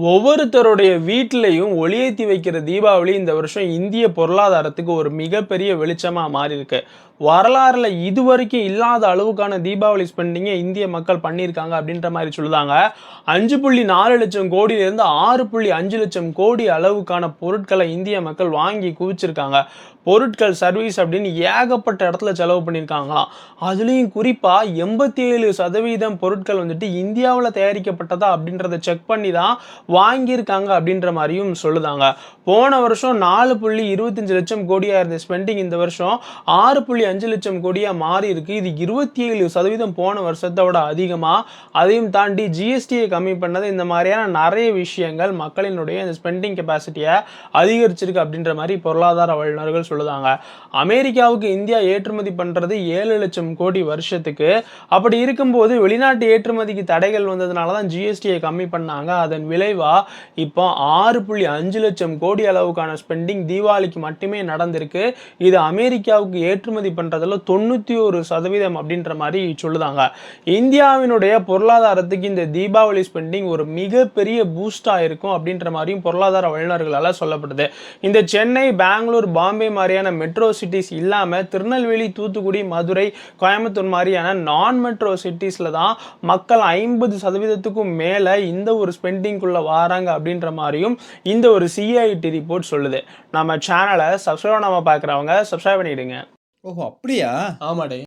ஒவ்வொருத்தருடைய வீட்டிலையும் ஒளியேத்தி வைக்கிற தீபாவளி இந்த வருஷம் இந்திய பொருளாதாரத்துக்கு ஒரு மிகப்பெரிய வெளிச்சமா மாறி இருக்கு. வரலாறுல இதுவரைக்கும் இல்லாத அளவுக்கான தீபாவளி ஸ்பெண்டிங்கை இந்திய மக்கள் பண்ணியிருக்காங்க அப்படின்ற மாதிரி சொல்லுதாங்க. 5.4 லட்சம் கோடியிலிருந்து 6.5 லட்சம் கோடி அளவுக்கான பொருட்களை இந்திய மக்கள் வாங்கி குவிச்சிருக்காங்க. பொருட்கள், சர்வீஸ் அப்படின்னு ஏகப்பட்ட இடத்துல செலவு பண்ணியிருக்காங்களாம். அதுலேயும் குறிப்பாக 87% பொருட்கள் வந்துட்டு இந்தியாவில் தயாரிக்கப்பட்டதா அப்படின்றத செக் பண்ணி தான் வாங்கியிருக்காங்க அப்படின்ற மாதிரியும் சொல்லுதாங்க. போன வருஷம் 4.25 லட்சம் கோடியா இருந்த ஸ்பெண்டிங் இந்த வருஷம் 6.5 லட்சம் கோடியா மாறி இருக்கு. இது 27% போன வருஷத்தை விட அதிகமா. அதையும் தாண்டி ஜிஎஸ்டியை கம்மி பண்ணது, இந்த மாதிரியான நிறைய விஷயங்கள் மக்களினுடைய இந்த ஸ்பெண்டிங் கெப்பாசிட்டியை அதிகரிச்சிருக்கு அப்படின்ற மாதிரி பொருளாதார வல்லுநர்கள் சொல்லுதாங்க. அமெரிக்காவுக்கு இந்தியா ஏற்றுமதி பண்றது 7 லட்சம் கோடி வருஷத்துக்கு. அப்படி இருக்கும்போது வெளிநாட்டு ஏற்றுமதிக்கு தடைகள் வந்ததுனால தான் ஜிஎஸ்டியை கம்மி பண்ணாங்க. அதன் விளைவா இப்போ 6.5 லட்சம் கோடி அளவுக்கான ஸ்பெண்டிங் தீபாவளிக்கு மட்டுமே நடந்திருக்கு. இது அமெரிக்காவுக்கு ஏற்றுமதி பண்றதுல 91% அப்படின்ற மாதிரி சொல்லுதாங்க. இந்தியாவினுடைய பொருளாதாரத்துக்கு இந்த தீபாவளி ஸ்பெண்டிங் ஒரு மிகப்பெரிய பூஸ்டா இருக்கும் அப்படின்ற மாதிரியும் பொருளாதார வல்லுநர்களால் சொல்லப்படுது. இந்த சென்னை, பெங்களூர், பாம்பே மாதிரியான மெட்ரோ சிட்டிஸ் இல்லாம திருநெல்வேலி, தூத்துக்குடி, மதுரை, கோயம்புத்தூர் மாதிரியான நான் மெட்ரோ சிட்டிஸ்ல தான் மக்கள் 50%க்கும் மேல இந்த ஒரு ஸ்பெண்டிங்குள்ள வாராங்க அப்படின்ற மாதிரியும் இந்த ஒரு சிஐடி ரிப்போர்ட் சொல்லுது. நம்ம சேனலை சப்ஸ்கிரைப் பண்ணாம பார்க்குறவங்க சப்ஸ்கிரைப் பண்ணிடுங்க. ஓஹோ! அப்படியா? ஆமாடே.